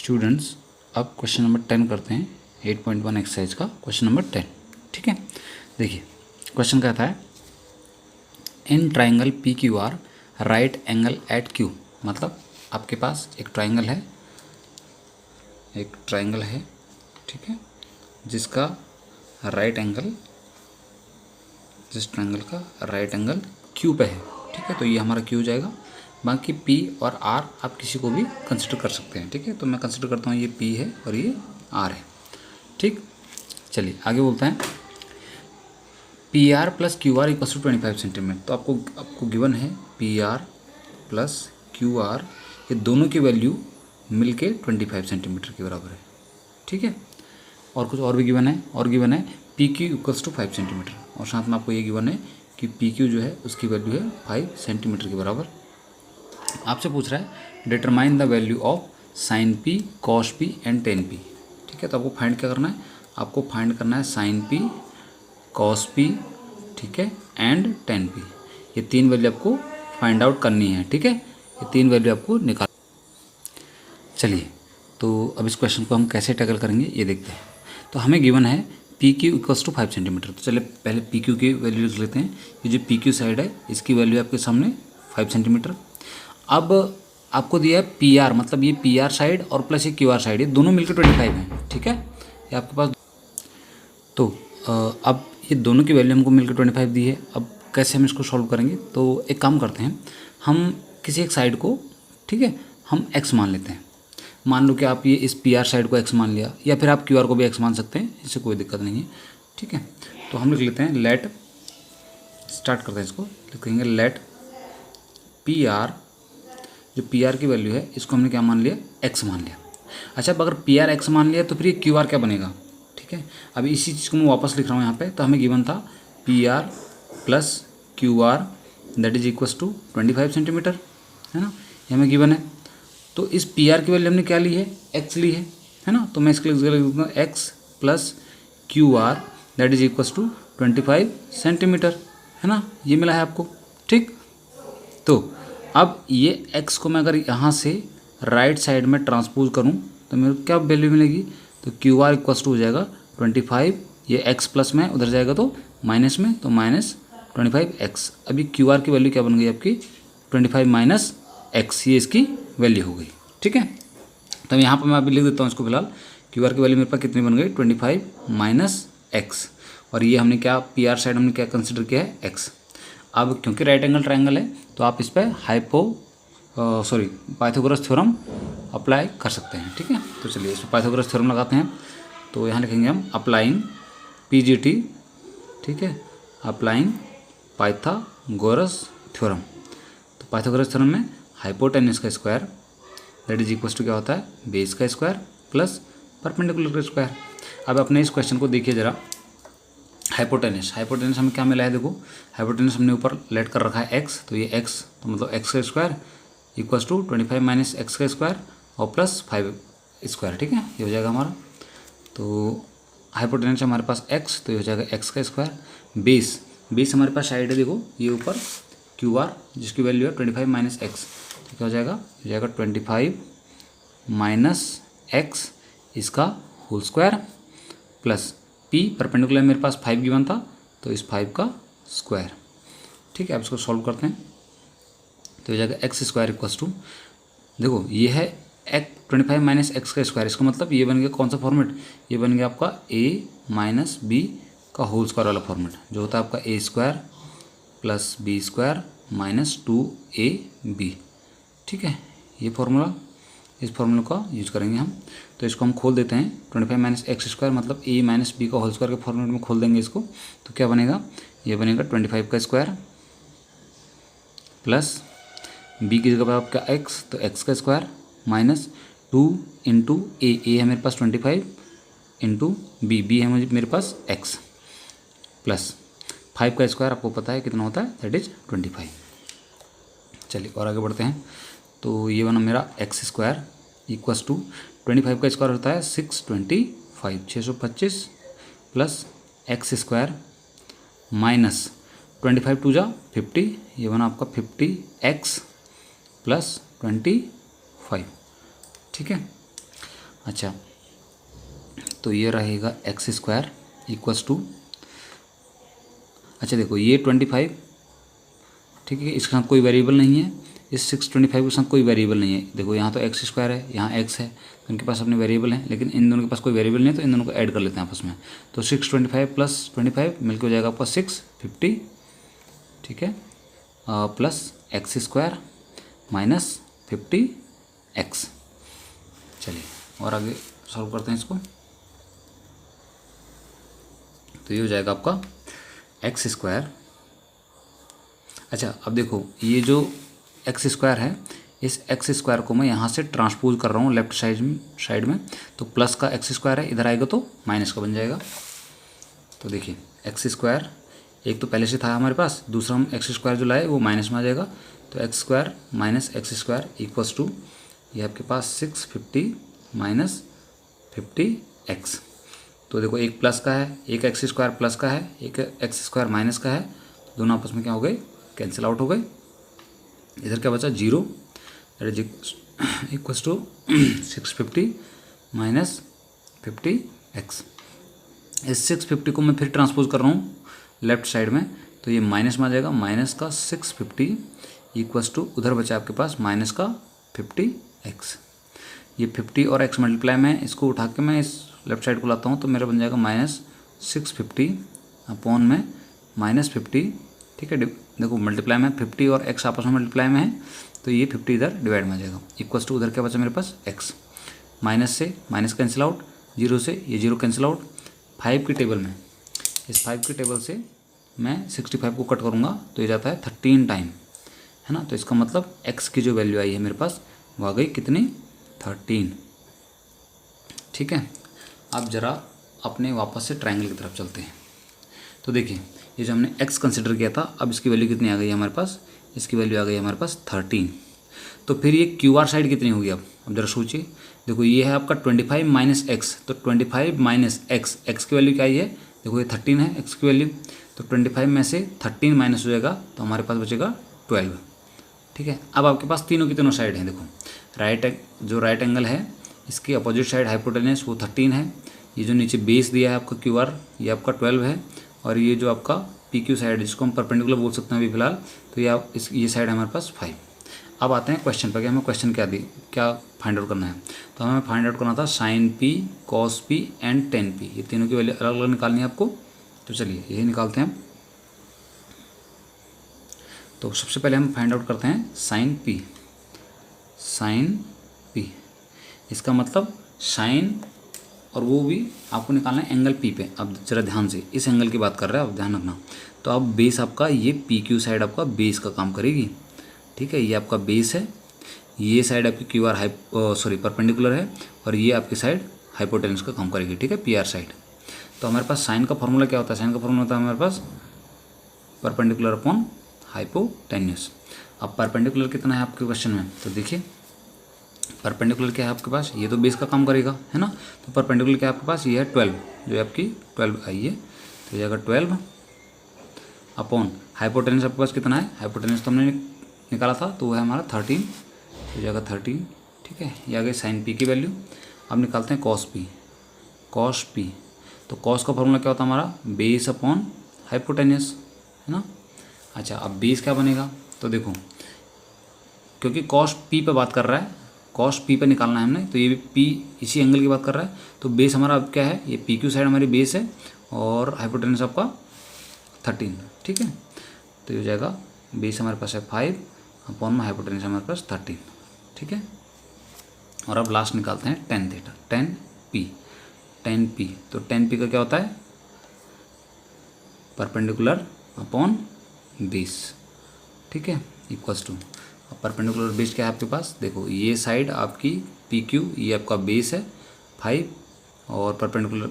Students, अब question number 10 करते हैं। 8.1 एक्सरसाइज का क्वेश्चन नंबर 10। ठीक है, देखिए क्वेश्चन कहता है in triangle P Q R right angle at Q. मतलब आपके पास एक ट्राइंगल है, ठीक है, जिसका राइट एंगल, जिस ट्राइंगल का राइट एंगल क्यू पे है। ठीक है, तो ये हमारा क्यू हो जाएगा। बाकी पी और आर आप किसी को भी कंसिडर कर सकते हैं। ठीक है, तो मैं कंसिडर करता हूँ ये पी है और ये आर है। ठीक, चलिए आगे बोलते हैं P R plus Q R equal to 25 centimetre. तो आपको गिवन है P R plus Q R, ये दोनों की वैल्यू मिल के 25 सेंटीमीटर के बराबर है। ठीक है, और कुछ और भी गिवन है P Q equals to 5 centimetre, और साथ में आपको ये गिवन है कि पी क्यू जो है उसकी वैल्यू है 5 सेंटीमीटर के बराबर। आपसे पूछ रहा है determine the value of sine P, cos P and ten P. ठीक है, तो आपको फाइंड क्या करना है, आपको फाइंड करना है साइन पी, कॉस पी, ठीक है, एंड टेन पी। ये तीन वैल्यू आपको फाइंड आउट करनी है। ठीक है, ये तीन वैल्यू आपको निकाल। चलिए, तो अब इस क्वेश्चन को हम कैसे टैकल करेंगे ये देखते हैं। तो हमें गिवन है P Q equals to 5 centimetre. तो चलिए पहले पी क्यू की वैल्यू लिख लेते हैं। ये जो पी क्यू साइड है इसकी वैल्यू आपके सामने 5 सेंटीमीटर। अब आपको दिया है पी आर, मतलब ये पी आर साइड और प्लस ये क्यू आर साइड, ये दोनों मिलकर 25 हैं। ठीक है, ये आपके पास। तो अब ये दोनों की वैल्यू हमको मिलकर 25 दी है। अब कैसे हम इसको सॉल्व करेंगे, तो एक काम करते हैं, हम किसी एक साइड को, ठीक है, हम x मान लेते हैं। मान लो कि आप ये इस पी आर साइड को x मान लिया, या फिर आप क्यू आर को भी x मान सकते हैं, इससे कोई दिक्कत नहीं है। ठीक है, तो हम लिख लेते हैं लेट, स्टार्ट करते हैं इसको, लिखेंगे लेट पी आर, जो पी आर की वैल्यू है इसको हमने क्या मान लिया, x मान लिया। अच्छा, अब अगर पी आर x मान लिया तो फिर ये क्यू आर क्या बनेगा। ठीक है, अब इसी चीज़ को मैं वापस लिख रहा हूँ यहाँ पे। तो हमें गिवन था P R plus Q R that is equals to 25 centimetre, है ना, ये हमें गिवन है। तो इस पी आर की वैल्यू हमने क्या ली है, x ली है ना। तो मैं इसके लिए लिख दूँगा x plus Q R that is equals to 25 centimetre, है ना, ये मिला है आपको। ठीक, तो अब ये x को मैं अगर यहाँ से राइट साइड में ट्रांसपोज करूँ तो मेरे को क्या वैल्यू मिलेगी, तो क्यू आर इक्वल्स टू हो जाएगा 25, ये x प्लस में उधर जाएगा तो माइनस में, तो माइनस 25x। अभी क्यू आर की वैल्यू क्या बन गई आपकी 25 माइनस x, ये इसकी वैल्यू हो गई। ठीक है, तो यहाँ पर मैं अभी लिख देता हूँ इसको फिलहाल। क्यू आर की वैल्यू मेरे पास कितनी बन गई 25 माइनस x, और ये हमने क्या पी आर साइड हमने क्या कंसिडर किया है x। अब क्योंकि राइट एंगल ट्रायंगल है तो आप इस पर पाइथागोरस थ्योरम अप्लाई कर सकते हैं। ठीक है, तो चलिए इस पर पाइथागोरस थ्योरम लगाते हैं। तो यहाँ लिखेंगे हम अप्लाइंग PGT, ठीक है, अप्लाइंग पाइथागोरस थ्योरम। तो पाइथागोरस थ्योरम में हाइपोटेनस का square that is equals to क्या होता है, बेस का स्क्वायर प्लस परपेंडिकुलर का स्क्वायर। अब अपने इस क्वेश्चन को देखिए जरा। हाइपोटेनस हमें क्या मिला है, देखो हाइपोटेनस हमने ऊपर लेट कर रखा है x, तो ये x, तो मतलब x का square equals to 25 minus x का स्क्वायर और प्लस 5 स्क्वायर। ठीक है, ये हो जाएगा हमारा। तो हाइपोटेनस हमारे पास x, तो ये हो जाएगा x का स्क्वायर। बेस हमारे पास साइड है, देखो ये ऊपर क्यू आर जिसकी वैल्यू है 25 माइनस एक्स, तो क्या हो जाएगा 25 माइनस एक्स इसका whole square plus p perpendicular मेरे पास 5 गिवन था, तो इस 5 का स्क्वायर। ठीक है, अब इसको सॉल्व करते हैं। तो हो जाएगा एक्स स्क्वायर इक्वल्स टू, देखो ये है 25 माइनस एक्स का स्क्वायर, इसका मतलब ये बन गया कौन सा फॉर्मेट, ये बन गया आपका a माइनस बी का होल स्क्वायर वाला फॉर्मेट, जो होता है आपका a square plus B square minus 2ab। ठीक है, ये फॉर्मूला, इस फॉर्मूला का यूज करेंगे हम। तो इसको हम खोल देते हैं, 25 माइनस एक्स स्क्वायर मतलब a माइनस बी का होल स्क्वायर के फॉर्मेट में खोल देंगे इसको। तो क्या बनेगा, ये बनेगा 25 का स्क्वायर प्लस b की जगह पर आपका x, तो x का स्क्वायर माइनस 2 इंटू a है मेरे पास 25 इंटू b है मेरे पास x प्लस 5 का स्क्वायर आपको पता है कितना होता है, दैट इज 25। चलिए और आगे बढ़ते हैं। तो ये बना मेरा एक्स स्क्वायर इक्वल्स टू 25 का स्क्वायर होता है 625 plus x square minus 25 two जा 50, ये बना आपका 50x प्लस 25। ठीक है, अच्छा, तो ये रहेगा एक्स स्क्वायर इक्वल्स टू, अच्छा देखो ये 25, ठीक है, इसके साथ कोई वेरिएबल नहीं है, इस 625 के साथ कोई वेरिएबल नहीं है। देखो यहाँ तो एक्स स्क्वायर है, यहाँ एक्स है, तो इनके पास अपने वेरिएबल हैं, लेकिन इन दोनों के पास कोई वेरिएबल नहीं है, तो इन दोनों को ऐड कर लेते हैं आपस में। तो 625 प्लस 25 मिलकर हो जाएगा आपका 650, ठीक है, plus x square minus 50 x. चलिए और आगे सॉल्व करते हैं इसको। तो ये हो जाएगा आपका एक्स स्क्वायर। अच्छा अब देखो ये जो एक्स स्क्वायर है, इस एक्स स्क्वायर को मैं यहाँ से ट्रांसपोज कर रहा हूँ लेफ्ट साइड में, तो प्लस का एक्स स्क्वायर है, इधर आएगा तो माइनस का बन जाएगा। तो देखिए एक्स स्क्वायर एक तो पहले से था हमारे पास, दूसरा हम एक्स स्क्वायर जो लाए वो माइनस में आ जाएगा। तो x square minus x square equals to, ये आपके पास 650 माइनस 50 एक्स। तो देखो एक प्लस का है, एक एक्स स्क्वायर प्लस का है, एक एक्स स्क्वायर माइनस का है, तो दोनों आपस में क्या हो गए, कैंसिल आउट हो गए। इधर क्या बचा, 0, that is equals to 650 minus 50 x. इस 650 को मैं फिर ट्रांसपोज कर रहा हूँ लेफ्ट साइड में, तो ये माइनस में आ जाएगा, माइनस का 650 इक्वल्स टू, उधर बचा आपके पास माइनस का 50 एक्स। ये 50 और x मल्टीप्लाई में, इसको उठा के मैं इस लेफ्ट साइड को लाता हूँ, तो मेरा बन जाएगा माइनस 650 अपॉन में माइनस 50, ठीक है। देखो मल्टीप्लाई में 50 और x आपस में मल्टीप्लाई में है, तो ये 50 इधर डिवाइड में आ जाएगा, इक्वल्स टू उधर क्या बचा मेरे पास x, माइनस से माइनस कैंसिल आउट, 0 से ये 0 कैंसिल आउट। 5 की टेबल में, इस 5 की टेबल से मैं 65 को कट करूँगा तो ये जाता है 13 टाइम, है ना। तो इसका मतलब x की जो वैल्यू आई है मेरे पास वो आ गई कितनी, 13, ठीक है। अब ज़रा अपने वापस से ट्रायंगल की तरफ चलते हैं। तो देखिए ये जो हमने x कंसिडर किया था, अब इसकी वैल्यू कितनी आ गई है हमारे पास, इसकी वैल्यू आ गई है हमारे पास 13। तो फिर ये QR साइड कितनी होगी, अब ज़रा सोचिए। देखो ये है आपका 25 माइनस एक्स, तो 25 माइनस एक्स, एक्स की वैल्यू क्या आई है, देखो ये 13 है एक्स की वैल्यू, तो 25 में से 13 माइनस हो जाएगा, तो हमारे पास बचेगा 12, ठीक है। अब आपके पास तीनों की तीनों साइड हैं, देखो जो राइट एंगल है इसकी अपोजिट साइड हाइपोटेनस वो 13 है, ये जो नीचे बेस दिया है आपका QR ये आपका 12 है, और ये जो आपका PQ साइड जिसको हम परपेंडिकुलर बोल सकते हैं अभी फिलहाल, तो ये साइड है हमारे पास 5। अब आते हैं क्वेश्चन पर कि हमें क्वेश्चन क्या फाइंड आउट करना है। तो हमें फाइंड आउट करना था sin P, cos P and tan P, ये तीनों की वैल्यू अलग अलग निकालनी है आपको। तो चलिए यही निकालते हैं। तो सबसे पहले हम फाइंड आउट करते हैं sin P, इसका मतलब साइन, और वो भी आपको निकालना है एंगल P पे। अब जरा ध्यान से इस एंगल की बात कर रहे हैं, अब ध्यान रखना। तो अब बेस आपका ये PQ साइड आपका बेस का काम करेगी, ठीक है, ये आपका बेस है, ये साइड आपकी QR परपेंडिकुलर है, और ये आपकी साइड हाइपोटेनस का काम करेगी, ठीक है, PR साइड। तो हमारे पास साइन का फॉर्मूला क्या होता है, साइन का फॉर्मूला होता है हमारे पास परपेंडिकुलर अपॉन हाइपोटेन्यूस। अब परपेंडिकुलर कितना है आपके क्वेश्चन में, तो देखिए परपेंडिकुलर क्या है आपके पास, ये तो बेस का काम करेगा, है ना। तो परपेंडिकुलर क्या है आपके पास, ये है 12, जो आपकी 12 आई है, तो ये अगर 12 अपॉन हाइपोटेनस आपके पास कितना है, हाइपोटेनस तो हमने निकाला था, तो वो है हमारा 13, तो ये जगह 13, ठीक है। ये आ गई साइन P की वैल्यू। अब निकालते हैं कॉस P। तो कॉस का फॉर्मूला क्या होता है हमारा, बेस अपॉन हाइपोटेनस, है ना। अच्छा अब बेस क्या बनेगा, तो देखो क्योंकि कॉस P पे बात कर रहा है, कॉस P पे निकालना है हमने, तो ये भी P इसी एंगल की बात कर रहा है। तो बेस हमारा अब क्या है, ये PQ साइड हमारी बेस है, और हाइपोटेनस आपका 13, ठीक है। तो ये हो जाएगा बेस हमारे पास है 5 अपॉन में हाइपोटेनस हमारे पास 13, ठीक है। और अब लास्ट निकालते हैं tan थीटा, tan P। तो tan P का क्या होता है, परपेंडिकुलर अपॉन बेस, ठीक है, इक्वल्स टू, परपेंडिकुलर बेस क्या है आपके पास, देखो ये साइड आपकी PQ, ये आपका बेस है 5, और परपेंडिकुलर